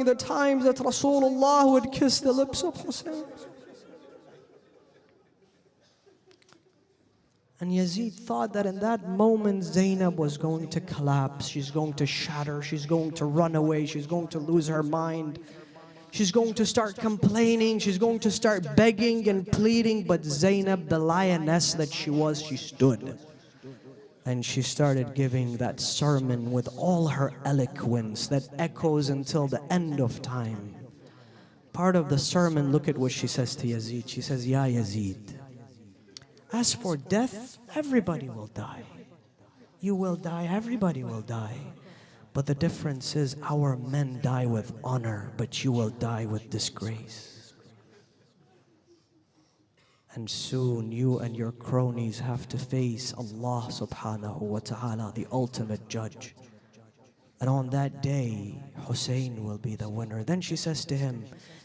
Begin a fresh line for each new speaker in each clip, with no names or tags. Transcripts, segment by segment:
remembering the times that Rasulullah would kiss the lips of Hussein. And Yazid thought that in that moment Zainab was going to collapse, she's going to shatter, she's going to run away, she's going to lose her mind. She's going to start complaining, she's going to start begging and pleading. But Zainab, the lioness that she was, she stood. And she started giving that sermon with all her eloquence that echoes until the end of time. Part of the sermon, look at what she says to Yazid. She says, Ya Yazid, as for death, everybody will die. You will die, everybody will die. But the difference is our men die with honor, but you will die with disgrace. And soon you and your cronies have to face Allah subhanahu wa ta'ala, the ultimate judge. And on that day, Hussein will be the winner. Then she says to him,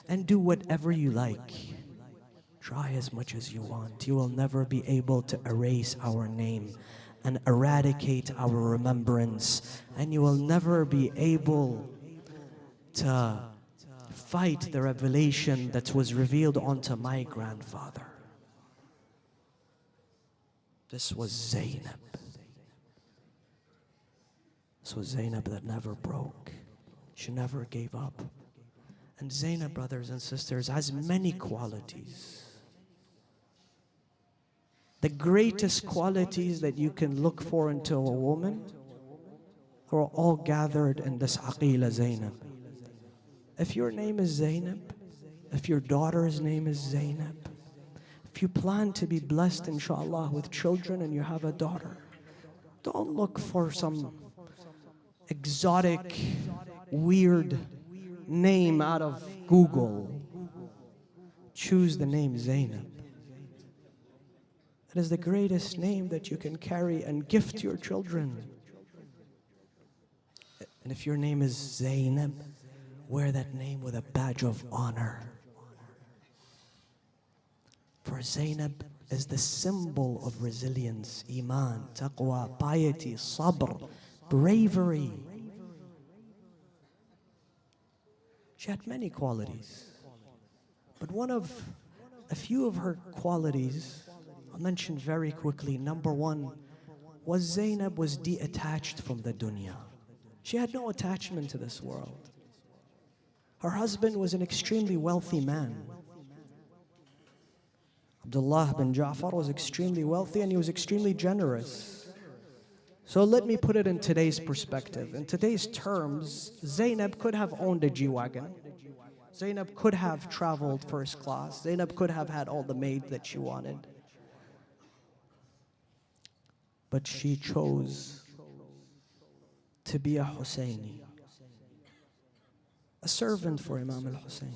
and do whatever you like. Try as much as you want. You will never be able to erase our name and eradicate our remembrance. And you will never be able to fight the revelation that was revealed onto my grandfather. This was Zainab. This was Zainab that never broke. She never gave up. And Zainab, brothers and sisters, has many qualities. The greatest qualities that you can look for into a woman are all gathered in this Aqila Zainab. If your name is Zainab, if your daughter's name is Zainab, if you plan to be blessed, inshallah, with children and you have a daughter, don't look for some exotic, weird name out of Google. Choose the name Zainab. It is the greatest name that you can carry and gift your children. And if your name is Zainab, wear that name with a badge of honor. For Zainab is the symbol of resilience, iman, taqwa, piety, sabr, bravery. She had many qualities. But a few of her qualities, I'll mention very quickly. Number one was Zainab was detached from the dunya. She had no attachment to this world. Her husband was an extremely wealthy man. Abdullah bin Ja'far was extremely wealthy and he was extremely generous. So let me put it in today's perspective. In today's terms, Zainab could have owned a G-Wagon. Zainab could have traveled first class. Zainab could have had all the maids that she wanted. But she chose to be a Husseini, a servant for Imam al-Hussein.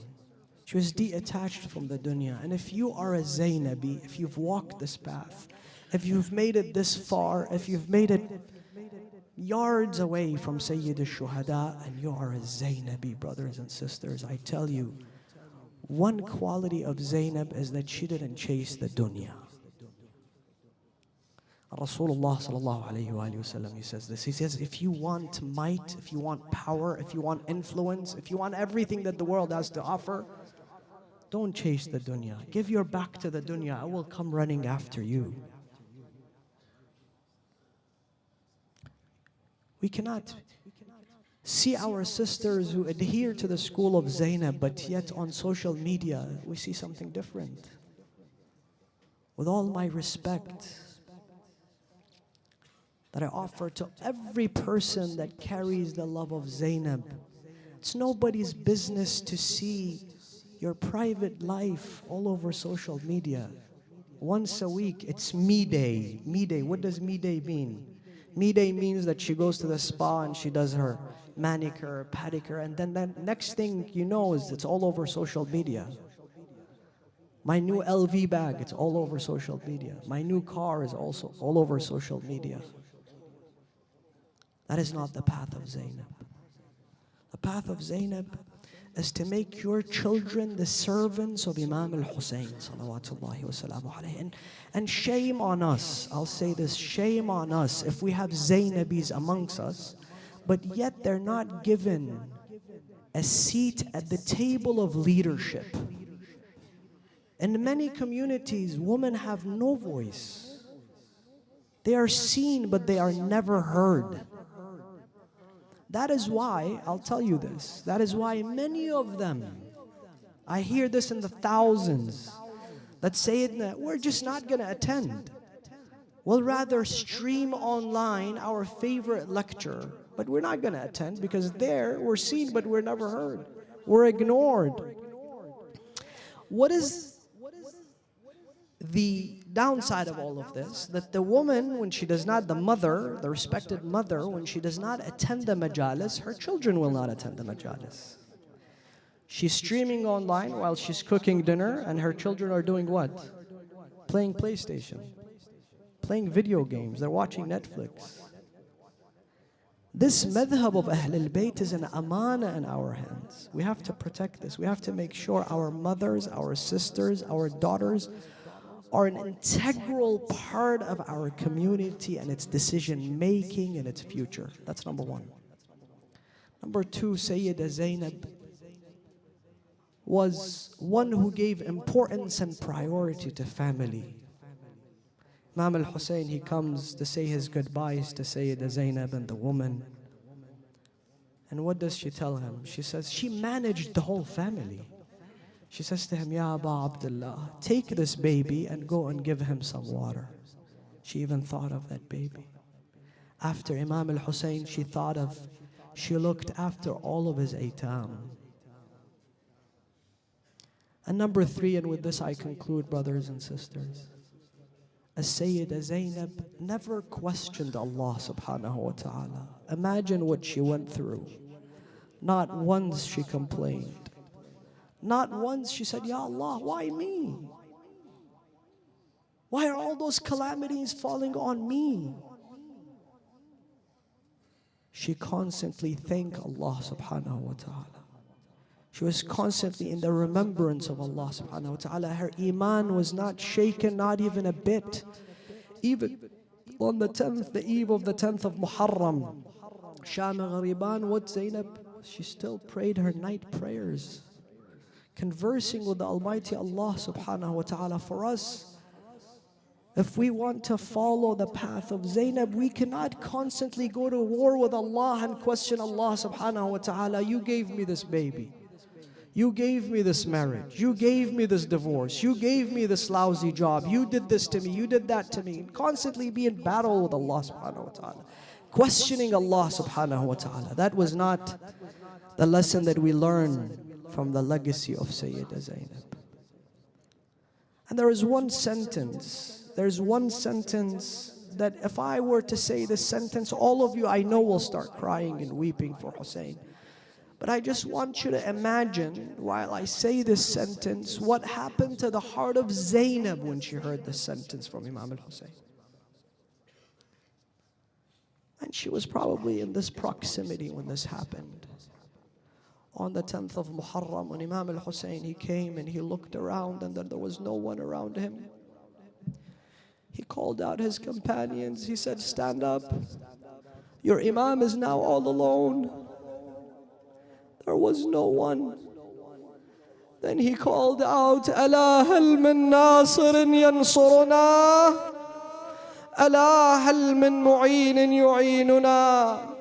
She was detached from the dunya. And if you are a Zainabi, if you've walked this path, if you've made it this far, if you've made it yards away from Sayyid al-Shuhada, and you are a Zainabi, brothers and sisters, I tell you, one quality of Zainab is that she didn't chase the dunya. Rasulullah sallallahu alayhi wa sallam, he says this. He says, if you want might, if you want power, if you want influence, if you want everything that the world has to offer, don't chase the dunya. Give your back to the dunya. I will come running after you. We cannot see our sisters who adhere to the school of Zainab, but yet on social media, we see something different. With all my respect that I offer to every person that carries the love of Zainab, it's nobody's business to see your private life all over social media. Once a week, it's me day. Me day, what does me day mean? Me day means that she goes to the spa and she does her manicure, pedicure, and then the next thing you know is it's all over social media. My new LV bag, it's all over social media. My new car is also all over social media. That is not the path of Zainab. The path of Zainab is to make your children the servants of Imam al-Hussein salawatullahi wa salamu alayhi. And shame on us, I'll say this, shame on us if we have Zainabis amongst us, but yet they're not given a seat at the table of leadership. In many communities, women have no voice. They are seen, but they are never heard. That is why, I'll tell you this, that is why many of them, I hear this in the thousands, that say that we're just not going to attend. We'll rather stream online our favorite lecture, but we're not going to attend because there we're seen, but we're never heard. We're ignored. What is the downside of all of this? That the woman, when she does not, the mother, the respected mother, when she does not attend the majalis, her children will not attend the majalis. She's streaming online while she's cooking dinner, and her children are doing what? Playing PlayStation, playing video games, they're watching Netflix. This madhab of Ahl al-Bayt is an amana in our hands. We have to protect this. We have to make sure our mothers, our sisters, our daughters are an integral part of our community and its decision making and its future. That's number one. Number two, Sayyida Zainab was one who gave importance and priority to family. Imam al-Hussein, he comes to say his goodbyes to Sayyida Zainab and the woman. And what does she tell him? She says, she managed the whole family. She says to him, Ya Aba Abdullah, take this baby and go and give him some water. She even thought of that baby. After Imam al-Hussein, she looked after all of his aitam. And number three, and with this I conclude, brothers and sisters, As-Sayyida Zainab never questioned Allah subhanahu wa ta'ala. Imagine what she went through. Not once she complained. Not once she said, Ya Allah, why me? Why are all those calamities falling on me? She constantly thanked Allah subhanahu wa ta'ala. She was constantly in the remembrance of Allah subhanahu wa ta'ala. Her iman was not shaken, not even a bit. Even on the 10th, the eve of the 10th of Muharram, Sham Ghariban, what Zainab? She still prayed her night prayers, conversing with the Almighty Allah subhanahu wa ta'ala. For us, if we want to follow the path of Zainab, we cannot constantly go to war with Allah and question Allah subhanahu wa ta'ala. You gave me this baby. You gave me this marriage. You gave me this divorce. You gave me this lousy job. You did this to me. You did that to me. Constantly be in battle with Allah subhanahu wa ta'ala. Questioning Allah subhanahu wa ta'ala. That was not the lesson that we learn from the legacy of Sayyida Zainab. And there is one sentence. There's one sentence that if I were to say this sentence, all of you I know will start crying and weeping for Hussein. But I just want you to imagine, while I say this sentence, what happened to the heart of Zainab when she heard this sentence from Imam al-Hussein. And she was probably in this proximity when this happened. On the 10th of Muharram, when Imam al-Hussein, he came and he looked around and then there was no one around him. He called out his companions. He said, stand up. Your Imam is now all alone. There was no one. Then he called out, ألا هل من ناصر ينصرنا ألا هل من معين يعيننا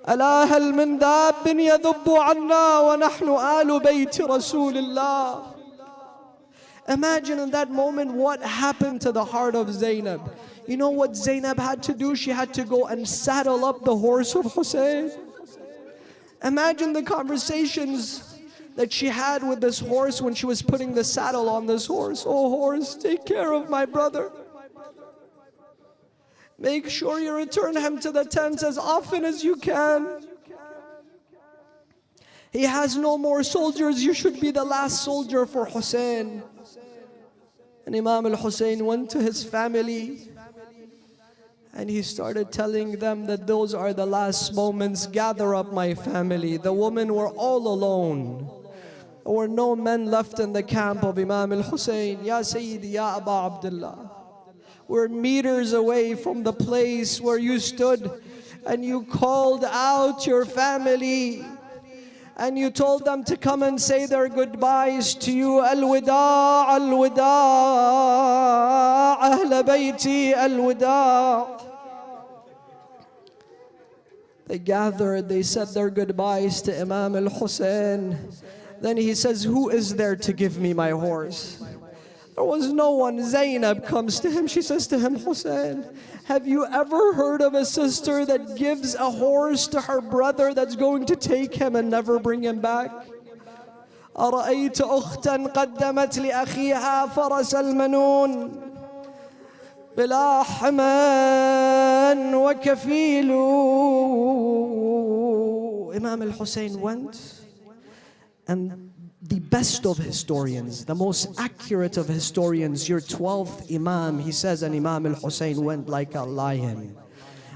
ألا هل من ذاب يذب عنا ونحن آل بيت رسول الله. Imagine in that moment what happened to the heart of Zainab. You know what Zainab had to do? She had to go and saddle up the horse of Hussein. Imagine the conversations that she had with this horse when she was putting the saddle on this horse. Oh horse, take care of my brother. Make sure you return him to the tent as often as you can. He has no more soldiers. You should be the last soldier for Hussein. And Imam al-Hussein went to his family and he started telling them that those are the last moments. Gather up my family. The women were all alone. There were no men left in the camp of Imam al-Hussein. Ya Sayyidi, Ya Aba Abdullah. We're meters away from the place where you stood and you called out your family. and you told them to come and say their goodbyes to you. Al-wida', al-wida', ahl bayti, al-wida'. They gathered, they said their goodbyes to Imam al-Hussein. Then he says, who is there to give me my horse? There was no one. Zainab comes to him. She says to him, Hussein, have you ever heard of a sister that gives a horse to her brother that's going to take him and never bring him back? أرأيت أختا قدمت لأخيها فرس المنون بلا حمان وكفيل. Imam al-Hussein went, and the best of historians, the most accurate of historians, your 12th Imam, he says, and Imam al-Hussein went like a lion.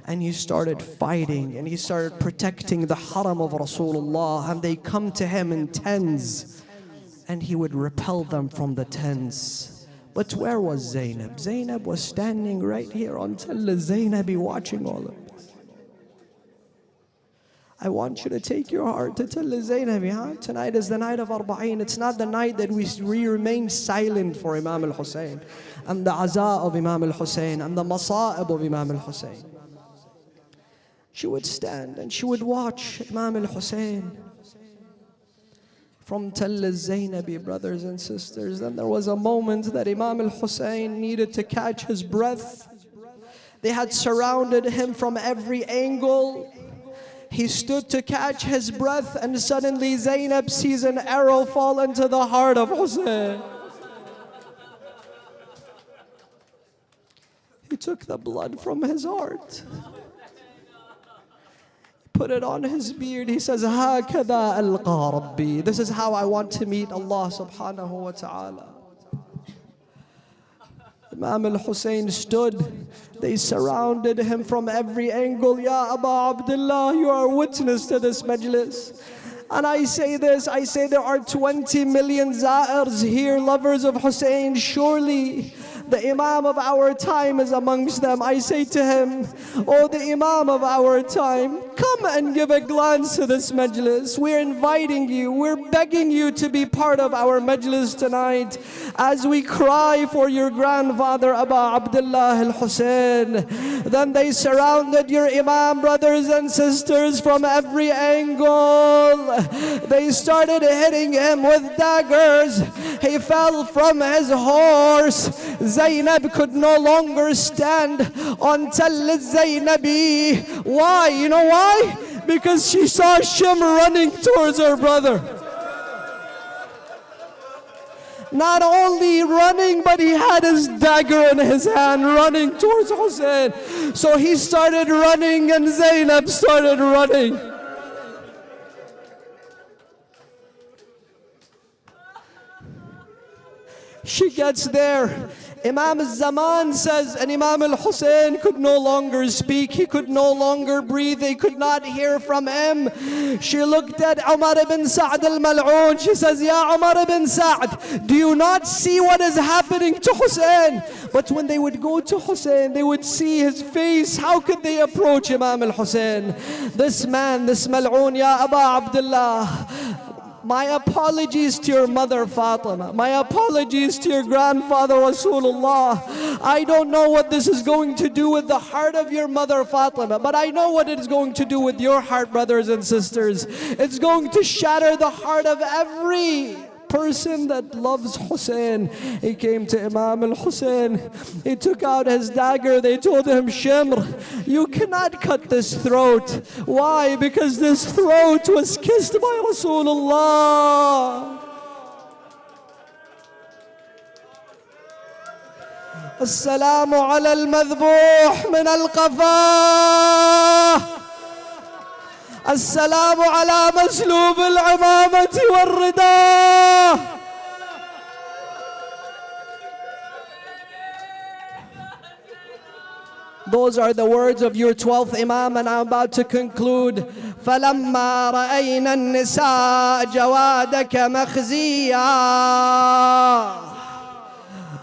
And he started fighting, and he started protecting the haram of Rasulullah, and they come to him in tens, and he would repel them from the tens. But where was Zainab? Zainab was standing right here until Zainabi watching all of this. I want you to take your heart to tell Zainabi, tonight is the night of Arba'een. It's not the night that we remain silent for Imam al-Hussein and the aza of Imam al-Hussein and the masa'ib of Imam al-Hussein. She would stand and she would watch Imam al-Hussein from Tell Zainabi, brothers and sisters. Then there was a moment that Imam al-Hussein needed to catch his breath. They had surrounded him from every angle. He stood to catch his breath, and suddenly Zainab sees an arrow fall into the heart of Hussein. He took the blood from his heart, put it on his beard. He says, هَكَذَا أَلْقَى رَبِّي. This is how I want to meet Allah subhanahu wa ta'ala. Imam al-Hussein stood. They surrounded him from every angle. Ya Aba Abdullah, you are witness to this majlis. And I say this, I say there are 20 million za'irs here, lovers of Hussein. Surely the Imam of our time is amongst them. I say to him, oh, the Imam of our time, come and give a glance to this majlis. We're inviting you, we're begging you to be part of our majlis tonight as we cry for your grandfather, Aba Abdullah al-Hussein. Then they surrounded your Imam, brothers and sisters, from every angle. They started hitting him with daggers. He fell from his horse. Zainab could no longer stand until Zainabi. Why? You know why? Because she saw Shim running towards her brother. Not only running, but he had his dagger in his hand running towards Hussein. So he started running and Zainab started running. She gets there. Imam al-Zaman says, and Imam al-Hussein could no longer speak, he could no longer breathe, they could not hear from him. She looked at Umar ibn Sa'd al-Mal'un. She says, Ya Umar ibn Sa'd, do you not see what is happening to Hussein? But when they would go to Hussein, they would see his face. How could they approach Imam al-Hussein? This man, this Mal'un, Ya Aba Abdullah, my apologies to your mother Fatima. My apologies to your grandfather Rasulullah. I don't know what this is going to do with the heart of your mother Fatima, but I know what it is going to do with your heart, brothers and sisters. It's going to shatter the heart of every person that loves Hussein. He came to Imam al-Hussein. He took out his dagger. They told him, Shimr, you cannot cut this throat. Why? Because this throat was kissed by Rasulullah. Assalamu ala al-madhbuh min al-qafah. السلام على مسلوب العمامة والرداء. Those are the words of your 12th Imam, and I'm about to conclude. فَلَمَّا رَأَيْنَا النِّسَاءَ جَوَادَكَ مَخْزِيًّا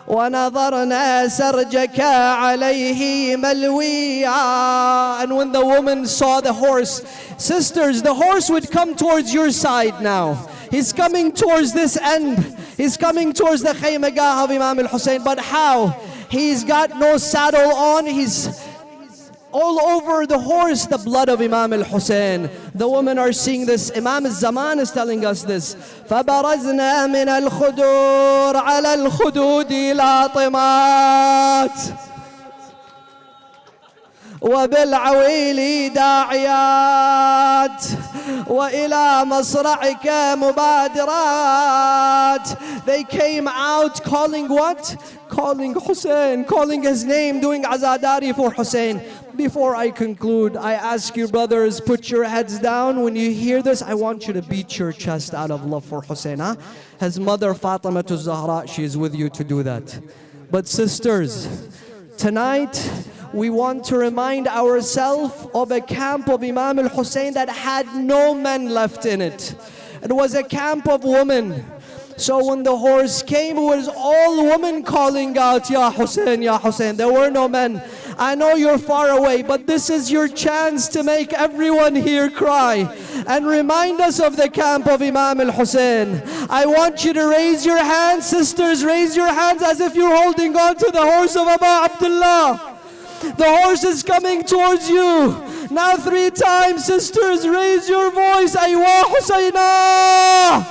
ونظرنا سرجك عليه ملويا. And when the woman saw the horse, sisters, the horse would come towards your side now. He's coming towards this end. He's coming towards the khaymagah of Imam al-Hussein. But how? He's got no saddle on. He's all over the horse, the blood of Imam al-Hussein. The women are seeing this. Imam al-Zaman is telling us this. فَبَرَزْنَا مِنَ الْخُدُورِ عَلَى الْخُدُودِ لَاطِمَاتٍ وبالعويل داعيات وإلى مصرعك مبادرات. They came out calling what? Calling Hussein, calling his name, doing azadari for Hussein. Before I conclude, I ask you brothers, put your heads down. When you hear this, I want you to beat your chest out of love for Hussein. Huh? His mother Fatima to Zahra, she is with you to do that. But sisters, tonight, we want to remind ourselves of a camp of Imam al-Hussein that had no men left in it. It was a camp of women. So when the horse came, it was all women calling out, Ya Hussein, Ya Hussein. There were no men. I know you're far away, but this is your chance to make everyone here cry and remind us of the camp of Imam al-Hussein. I want you to raise your hands, sisters, raise your hands as if you're holding on to the horse of Abu Abdullah. The horse is coming towards you. Now 3 times, sisters, raise your voice. Aywa Husayna!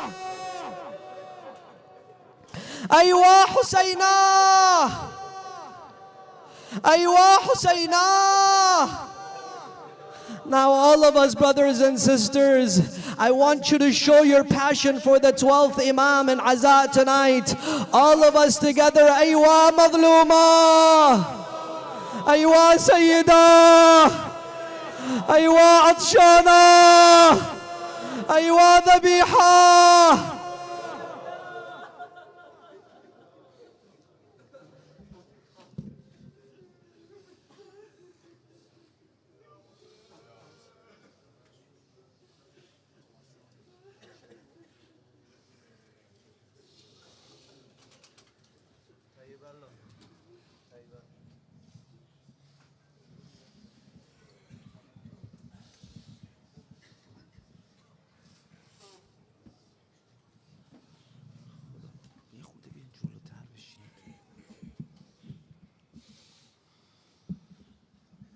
Aywa Husayna! Aywa Husayna! Now all of us, brothers and sisters, I want you to show your passion for the 12th Imam and Azaa tonight. All of us together. Aywa Madluma! أيوا سيدة أيوا عطشانة أيوا ذبيحة.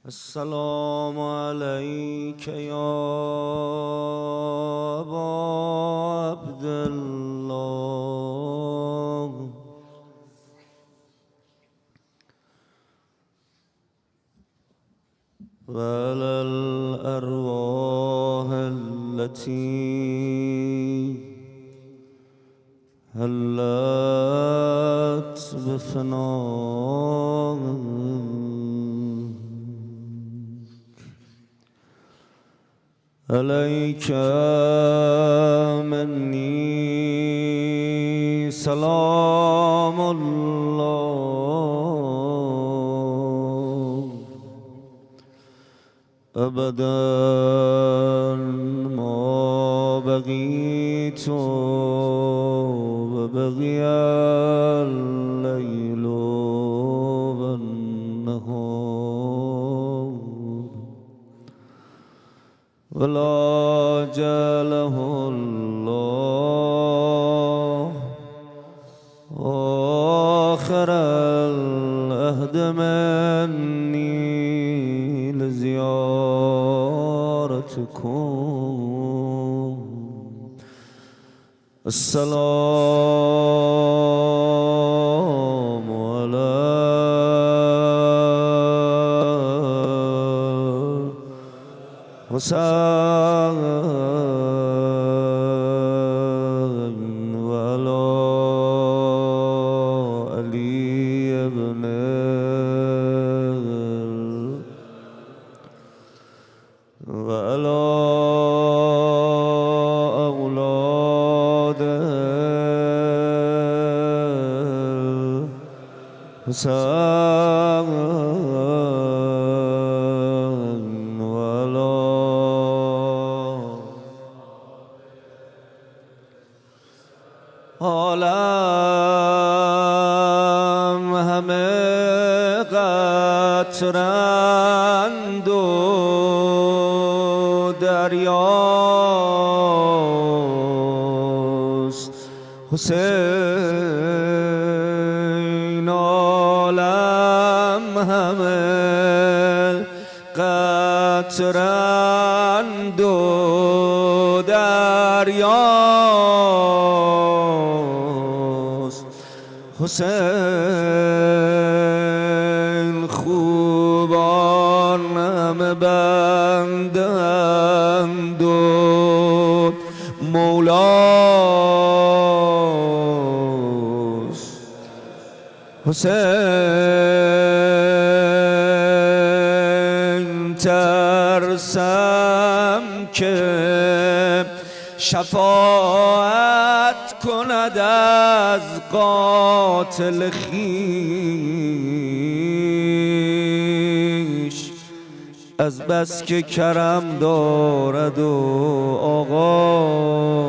السلام عليك يا أبا عبد الله وعلى الأرواح التي هلت بفنائك عليك مني سلام الله أبدا ما بقيت وبقي الليل والنهار ولا جاله الله آخر العهد مني لزيارتكم. السلام على حسين وعلى علي بن وعلى أولاد الحسين عالم قطرند و دریاست حسین عالم همه قطرند و دریاست حسین خوبان همه بندند و مولاست حسین ترسم که شفاعت کند از قاتل خویش از بس که کرم دارد و آقاست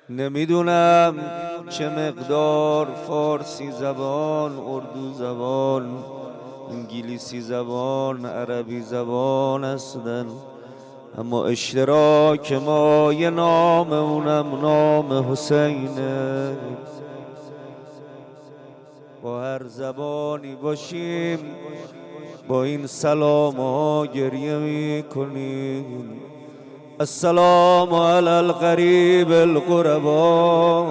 نمیدونم چه مقدار فارسی زبان، اردو زبان، انگلیسی زبان، عربی زبان هستن، اما اشتراک ما یه نام، اونم نام حسینه. با هر زبانی باشیم با این سلام ها گریه میکنیم. السلام علی الغریب الغربا،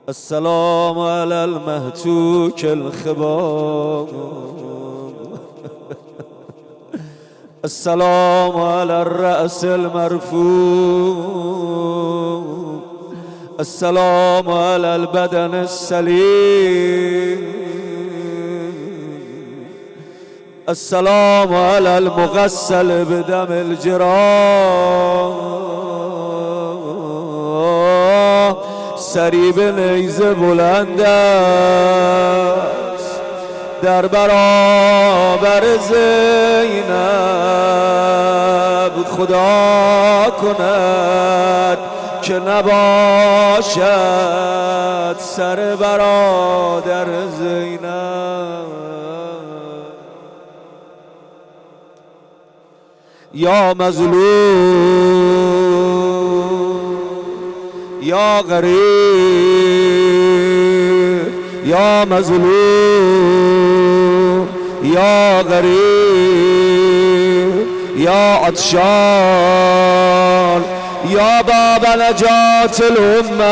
السلام علی المهتوک الخبا، السلام علی الرأس المرفوع، السلام علی البدن السلیم، السلام على المغسل بدم الجراح. سری به نیزه بلند است در برابر زینب، خدا کند که نباشد سر برادر زینب. یا مظلوم یا غریب، یا مظلوم یا غریب، یا عطشان یا باب نجات الامه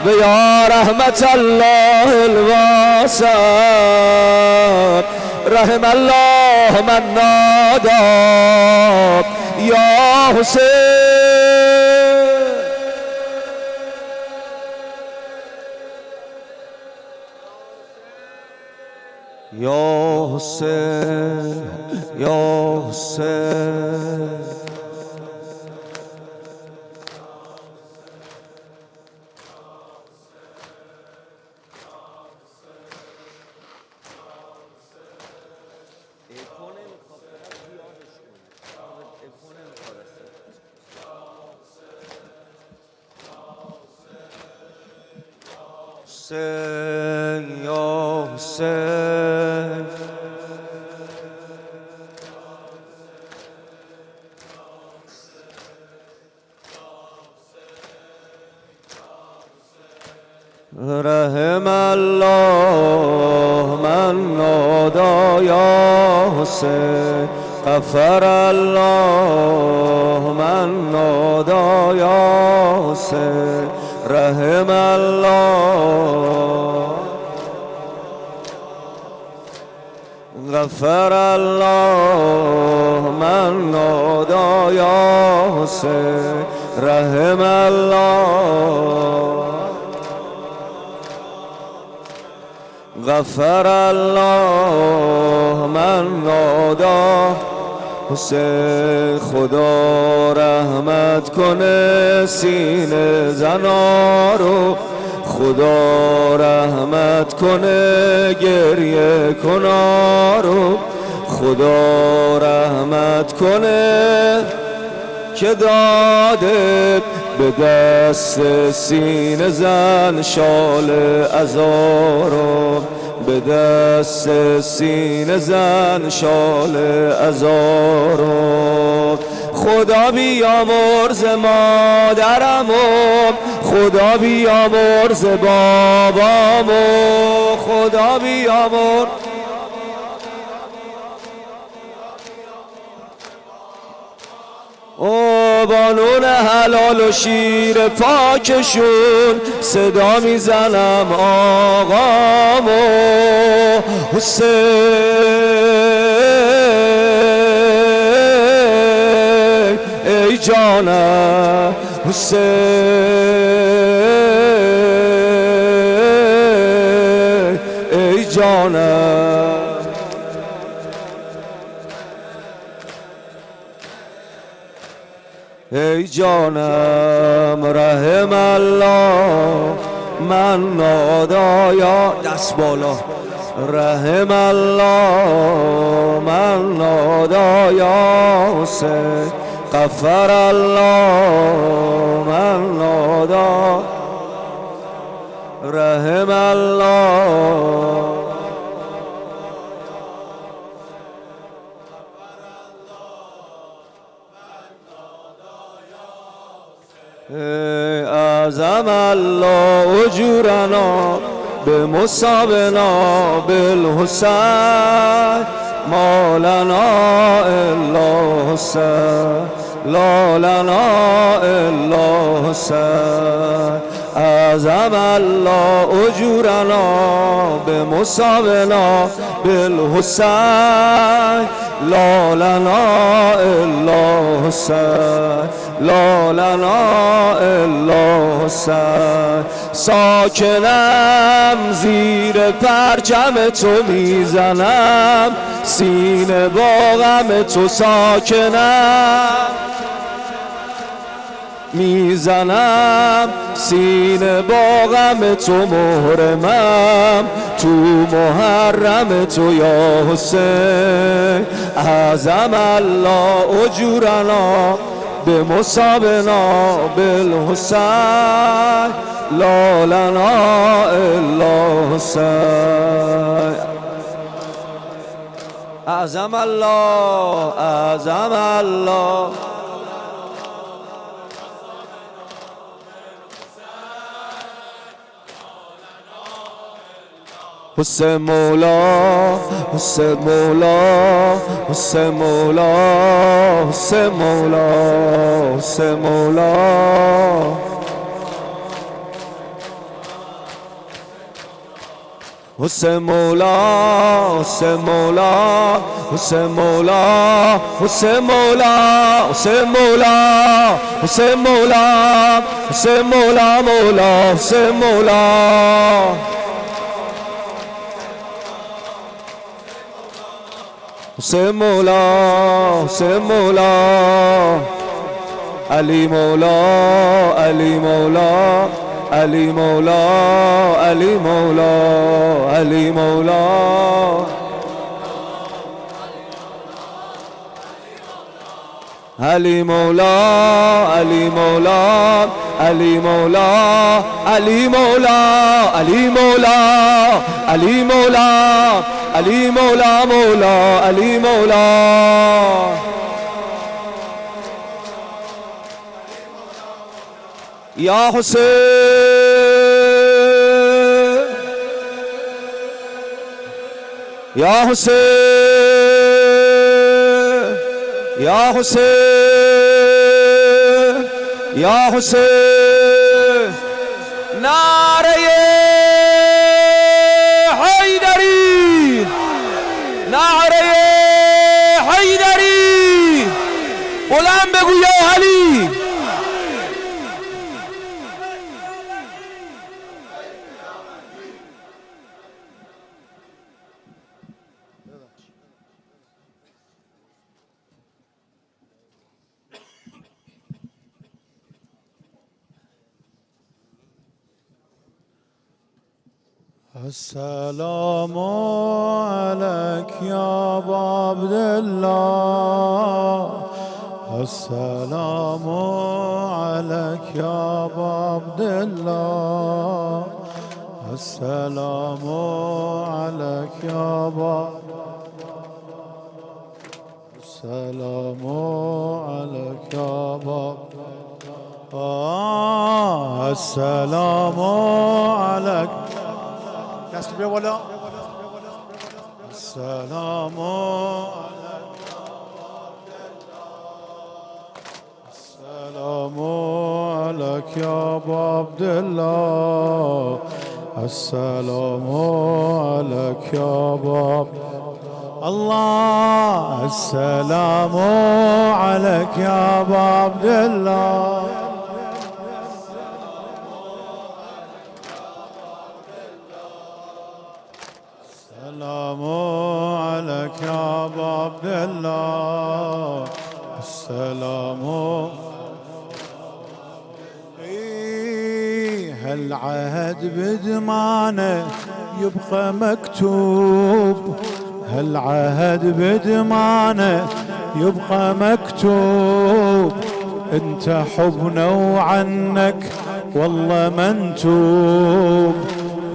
و یا رحمت الله الواسع، رحم الله من نادى یا حسین. یا حسین یا حسین. حسین یا حسین. رحم الله من نادى یا حسین غفر الله من نادى یاسر رحم الله غفر الله من نادى یاسر رحم الله غفر الله من نادى حسین خدا رحمت کنه سینه زنا رو خدا رحمت کنه گریه کنا رو خدا رحمت کنه که داده به دست سینه زن شال عزارو به دست سینه زن شال عزارو خدا بیامرز مادرمو خدا بیامرز بابامو خدا بیامرز بانون حلال و شیر پاکشون صدا میزنم آقامو حسین ای جانم حسین ای جانم ای جانم رحم الله من نادایا دست بالا رحم الله من نادایا سے غفر الله من نادا رحم الله اعظم الله اجورنا بمصابنا بالحسین ما لنا الا حسین لا لنا الا حسین اعظم الله اجورنا بمصابنا بالحسین لا لنا الا حسین لا لنا الا حسین ساکنم زیر پرچم تو میزنم سینه با غم تو ساکنم میزنم سینه با غم تو محرمم تو محرم تو یا حسین اعظم الله اجورنا بمصابنا بالحسین لا لنا الا حسین اعظم الله اعظم الله حسین مولا حسین مولا حسین مولا حسین مولا حسین مولا حسین مولا حسین مولا حسین مولا حسین مولا حسین مولا حسین مولا حسین مولا مولا حسین مولا حسین مولا حسین مولا علی مولا علی مولا علی مولا علی مولا علی مولا علی مولا علی مولا علی مولا علی مولا علی مولا علی مولا علی مولا مولا علی مولا یا حسین یا حسین يا حسين يا حسين نعره حیدری نعره حیدری بلند بگو یا علی.
السلام عليك يا أبا عبد الله السلام عليك يا أبا عبد الله السلام عليك يا أبا السلام عليك يا أبا السلام عليك دست بیا بالا. السلام السلام عليك يا أبا عبد الله السلام عليك يا أبا الله السلام عليك يا أبا عبد الله السلام عليك يا أبا عبد الله السلام هالعهد بدمانه يبقى مكتوب هالعهد بدمانه يبقى مكتوب انت حبنا وعنك والله منتوب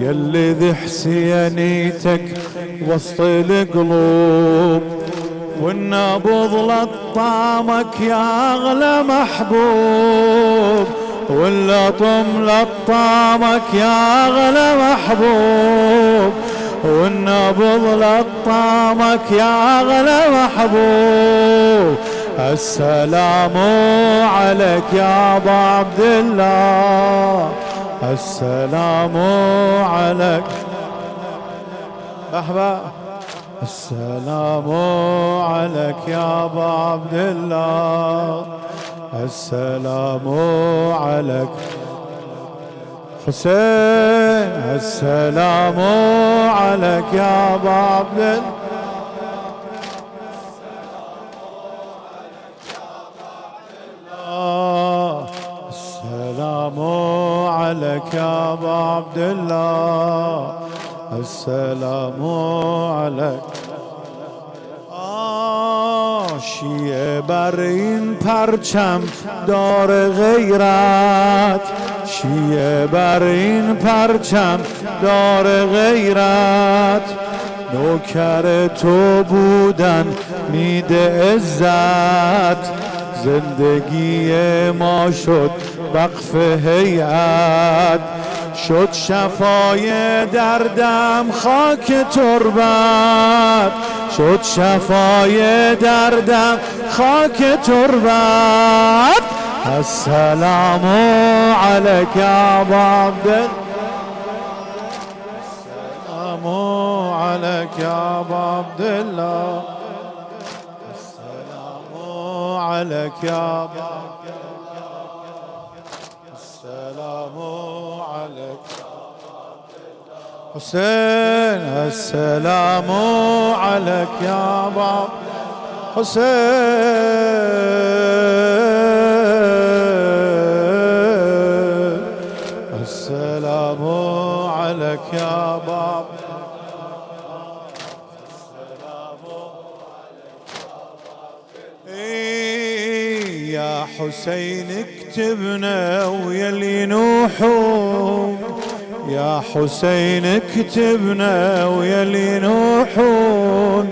يلي ذي حسينيتك وسط القلوب والنبض لطامك يا اغلى محبوب واللطم لطامك يا اغلى محبوب والنبض لطامك يا اغلى محبوب السلام عليك يا ابا عبد الله السلام عليك مرحبا السلام عليك يا ابا عبد الله السلام عليك حسين السلام عليك يا ابا عبد الله السلام عليك يا ابا عبد الله السلام عليك شیعه بر این پرچم دار غیرت شیعه بر این پرچم دار غیرت نوکر تو بودن میده عزت زندگی ما شد وقف هیئت شد شفای دردم خاک تربت شد شفای دردم خاک تربت السلام عليك يا ابا عبد الله السلام عليك يا ابا عبد الله السلام عليك يا ابا السلام عليك حسين السلام عليك يا ابا حسين السلام عليك يا ابا يا حسين اكتبنا ويا اللي ينوحون يا حسين اكتبنا ويا اللي ينوحون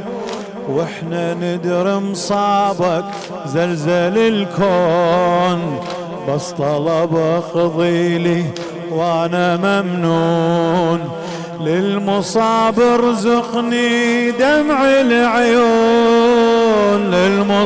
واحنا ندر مصابك زلزل الكون بس طلب اقضي لي وانا ممنون للمصاب ارزقني دمع العيون للمصاب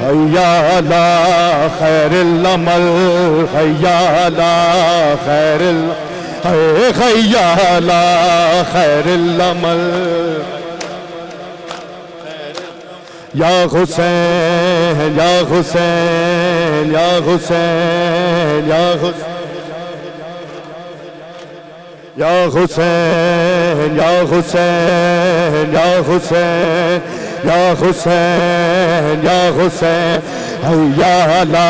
हैया अला खैरिल अमल हैया अला खैरिल हैया अला खैरिल अमल या हुसैन या हुसैन या हुसैन या हुसैन या हुसैन या हुसैन या हुसैन या हुसैन या हुसैन हैया अला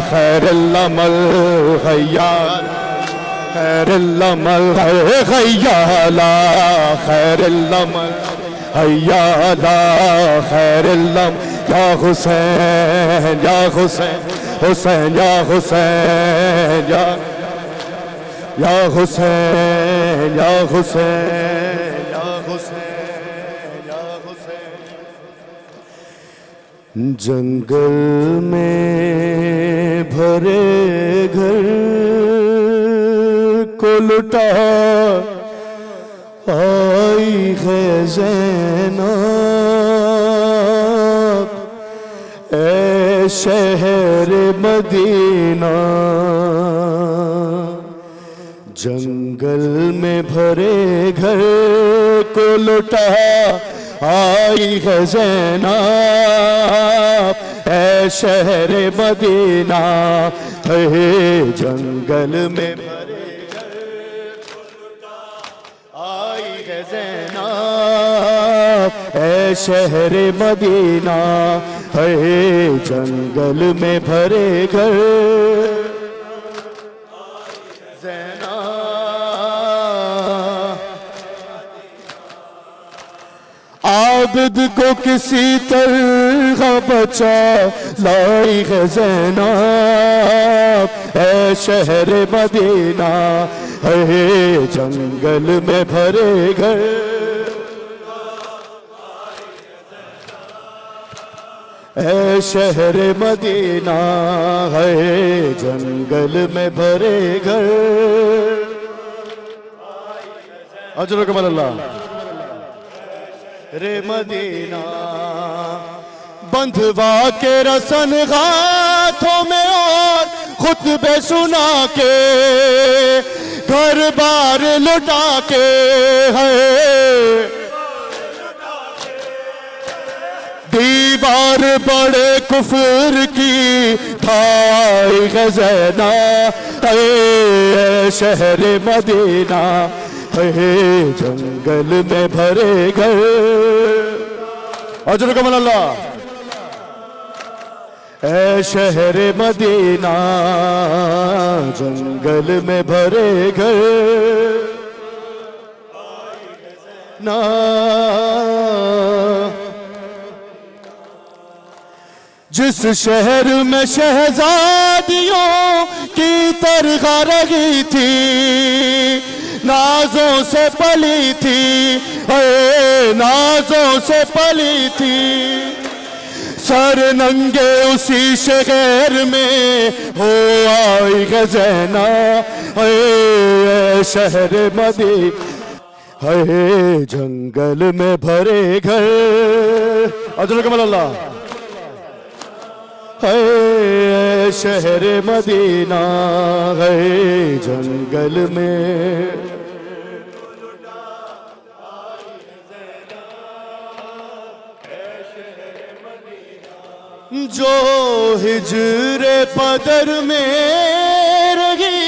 खैरिल अमल हैया खैरिल अमल हैया अला खैरिल अमल हैया अला खैरिल अमल या हुसैन या हुसैन हुसैन या हुसैन या हुसैन या हुसैन या हुसैन या हुसैन जंगल में भरे घर को लुटा आई है ज़ैनब ए शहर मदीना जंगल में भरे घर को लुटा आई है ज़ैनब ए शहर मदीना है जंगल में भरे घर को लुटा आई है ज़ैनब ए शहर मदीना है जंगल में भरे घर आबिद को किसी तरह बचा लाई है ज़ैनब ए शहर मदीना है जंगल में भरे घर ए शहर मदीना है जंगल में भरे घर अजर कमल अल्लाह रे मदीना बंधवा के रसन हाथों में और खुतबे सुना के घर बार लुटा के है दीवार बड़े कुफर की ढाई ज़ैना है शहर मदीना है जंगल में भरे घर अजर कमल अल्लाह ए शहर मदीना जंगल में भरे घर ना जिस शहर में शहजादियों की तरह रही थी नाजों से पली थी नाजों से पली थी सर नंगे उसी शहर में हो आई है ज़ैना शहर मदीना है जंगल में भरे घर अजर कमल अल्लाह है शहर मदीना है जंगल में जो हिजरे पदर में रही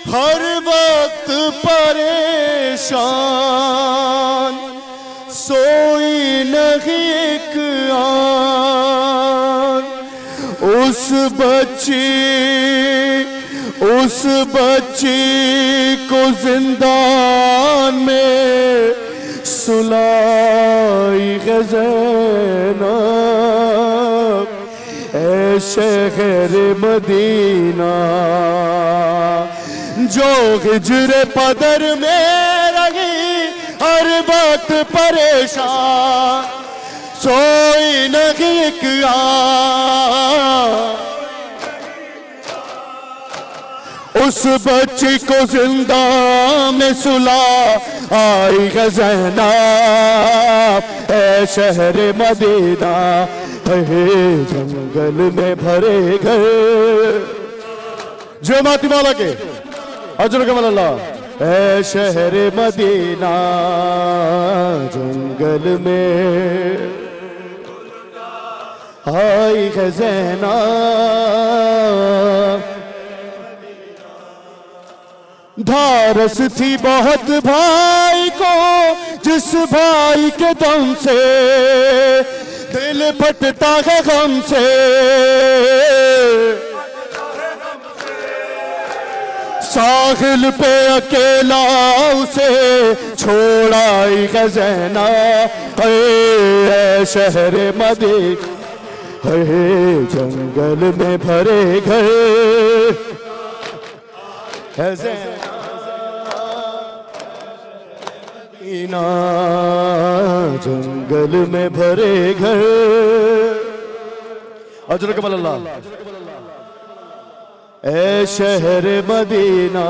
हर वक्त परेशान सोई नहीं एक आन उस बच्ची को जिंदान में सुलाई है ज़ैनब ए शहर मदीना जो हिजरे पदर में रही हर वक्त परेशान सोई नहीं किया उस बच्ची को जिंदा में सुला आई है ज़ैनब ए शहर मदीना है जंगल में भरे घर। जो माती मौला के अजर कमल अल्लाह। ऐ शहर मदीना जंगल में आई है ज़ैना, धारस थी बहुत भाई को, जिस भाई के दम से दिल फटता है गम से। साहिल पे अकेला उसे छोड़ाई है ज़ैना, ऐ शहर मदीना है जंगल में भरे घर। है ज़ैना जंगल में भरे घर। अजर कमल अल्लाह। ऐ शहर मदीना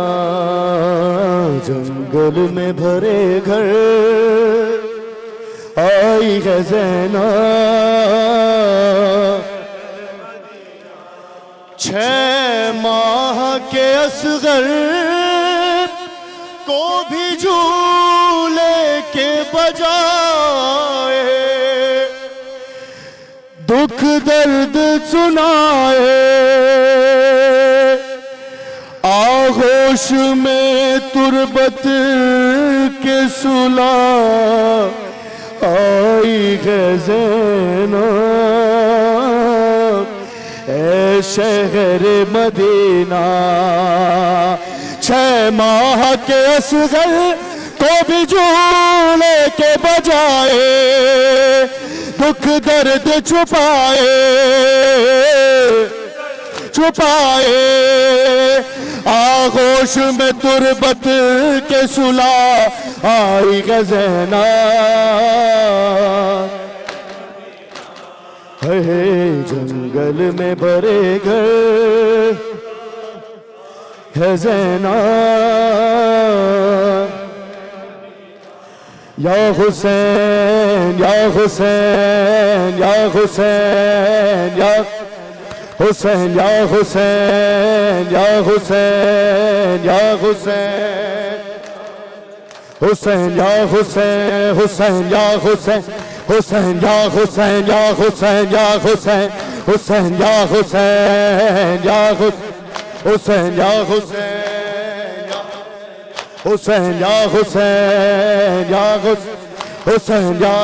जंगल में भरे घर, आई है ज़ैना 6 माह के असगर को भी झूले के बजाए, दुख दर्द सुनाए, आगोश में तुरबत के सुला आई है ज़ैना। ऐ शहर मदीना 6 माह के असगर को भी झूले के बजाए, दुख दर्द छुपाए छुपाए, आगोश में तुरबत के सुला आई है ज़ैना। है जंगल में भरे घर है ज़ैना। या हुसैन या हुसैन या हुसैन या हुसैन या हुसैन या हुसैन या हुसैन हुसैन या हुसैन हुसैन या हुसैन हुसैन या हुसैन या हुसैन या हुसैन हुसैन या हुसैन या हुसैन या हुसैन हुसैन या हुसैन या हुसैन या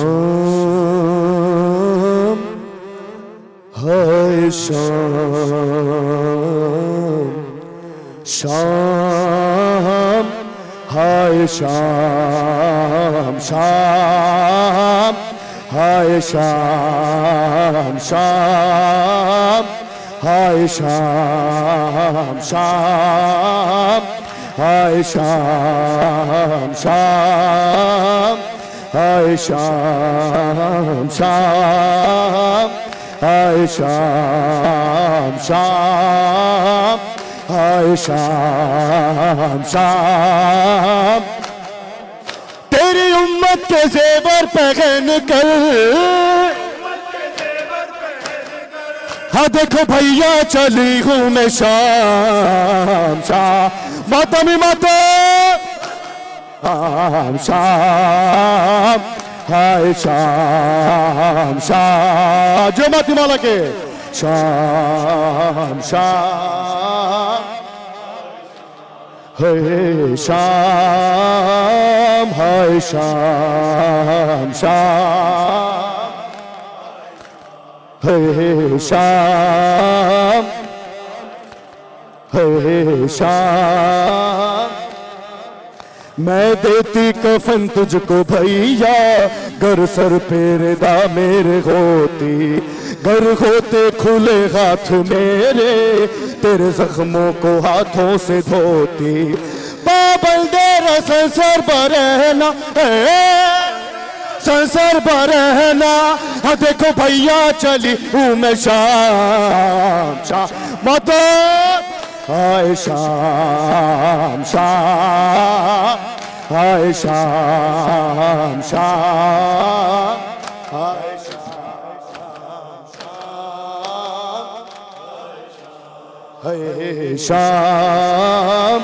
शाम हाय शाम शाम हाय शाम शाम हाय शाम शाम हाय शाम शाम हाय शाम शाम हाय शाम शाम हाय शाम शाम हाय शाम शाम। तेरी उम्मत के ज़ेवर पहन कर, हाँ देखो भैया चली हूँ मैं शाम शाम। मातमी माता शाम शाम हाय शाम शाम। जो माती मौला के शाम शाम है शाम हाय शाम शाम है शाम है शाम। मैं देती कफन तुझको भैया, घर सर फेरदा मेरे होती, घर होते खुले हाथ मेरे, तेरे जख्मों को हाथों से धोती। बाबल देरा संसार पर रहना, संसार पर रहना। हाँ देखो भैया चली हूँ मैं शाम शाम। मत हाय शाम शाम हाय शाम शाम, हाय हाय शाम,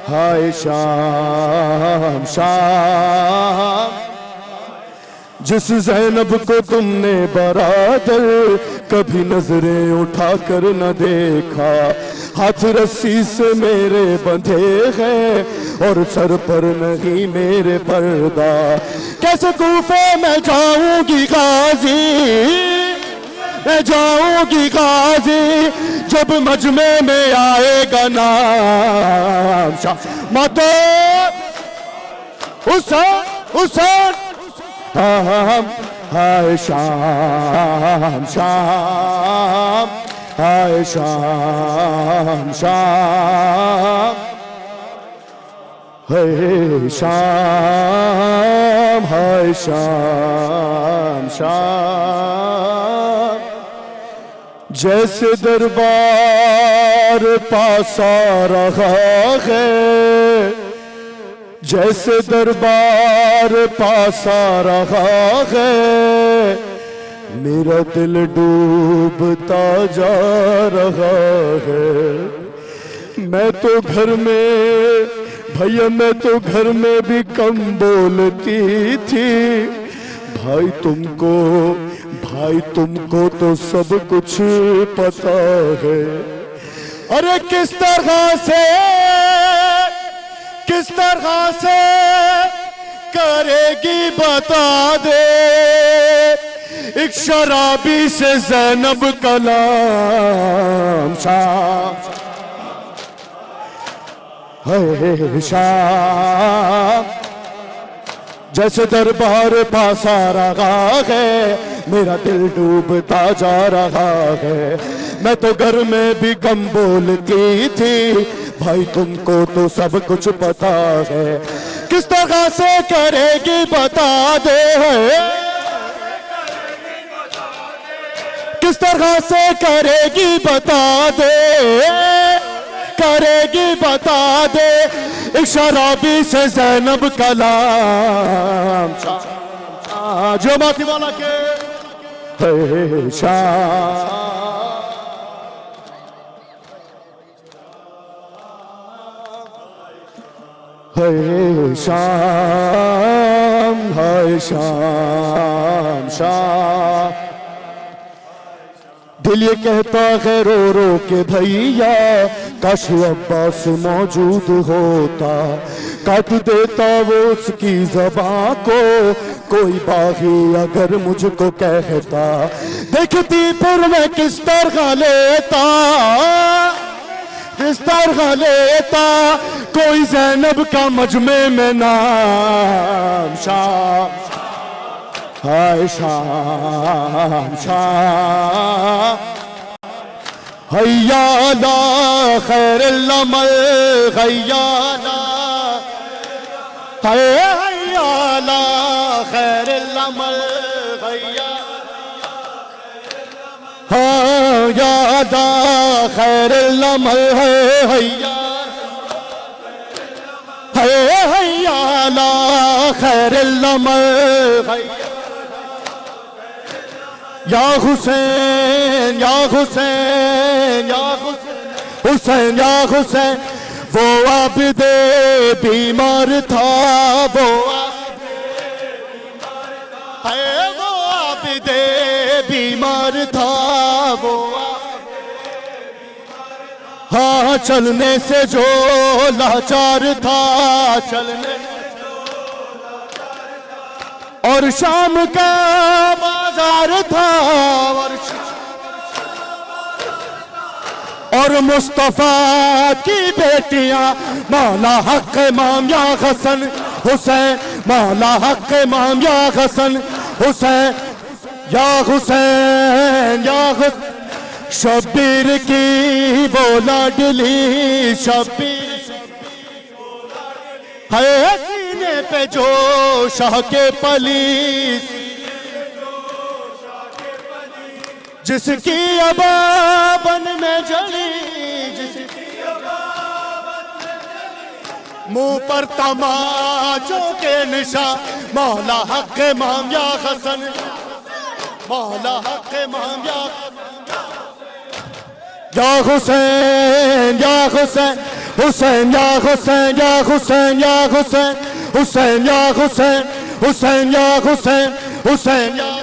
हाय शाम शाम। जिस ज़ैनब को तुमने बरादर कभी नजरें उठा कर न देखा, हाथ रस्सी से मेरे बंधे हैं और सर पर नहीं मेरे पर्दा। कैसे कूफे में जाऊंगी गाजी, मैं जाऊंगी गाजी, जब मजमे में आएगा नाम शाह माता हुसैन हुसैन। हाय शाम शाम, हाय शाम शाम, हाय शाम, हाय शाम शाम। जैसे दरबार पास आ रहा है, जैसे दरबार पास आ रहा है, मेरा दिल डूबता जा रहा है। मैं तो घर में भैया, मैं तो घर में भी कम बोलती थी। भाई तुमको तो सब कुछ पता है। अरे किस तरह से करेगी बता दे, एक शराबी से ज़ैनब कलाम शाम, है शाम। जैसे दरबार पास आ रहा है, मेरा दिल डूबता जा रहा है। मैं तो घर में भी कम बोलती थी, भाई तुमको तो सब कुछ पता है। किस तरह से करेगी बता दे, किस तरह से करेगी बता दे, करेगी बता दे, एक शराबी से ज़ैनब कलाम जो माती वाला के शाम, हाय शाम, हाय शाम शाम। दिल ये कहता है रो रो के भैया, काश अब्बास मौजूद होता, काट देता वो उसकी ज़बां को। कोई बागी अगर मुझको कहता, देखती फिर मैं किस तरह लेता, किस तरह लेता कोई ज़ैनब का मजमे में नाम शाम, हाय शाम शाम। हैया ला खैरुल अमल, हैया ला, हैया ला खैरुल अमल, हैया यादा खैरुल अमल है, हैया हैया ला खैरुल अमल, या हुसैन या हुसैन या हुसैन या हुसैन। वो आबिदे बीमार था, वो आबिदे बीमार था, वो हाँ चलने से जो लाचार था, चलने और शाम का बाजार था, और मुस्तफा की बेटियां मौला हक इमाम या हसन हुसैन, मौला हक इमाम या हसन हुसैन, या हुसैन या हुसैन। शब्बीर की वो लाडली, शब्बीर है सीने पे जो शाह के पली, जिसकी अबाबन में जली, जिसकी मुंह पर तमाचों के निशान मौला हक इमाम या हसन मौला हक इमाम या हुसैन या हुसैन हुसैन या हुसैन या हुसैन या हुसैन हुसैन या हुसैन हुसैन या हुसैन हुसैन या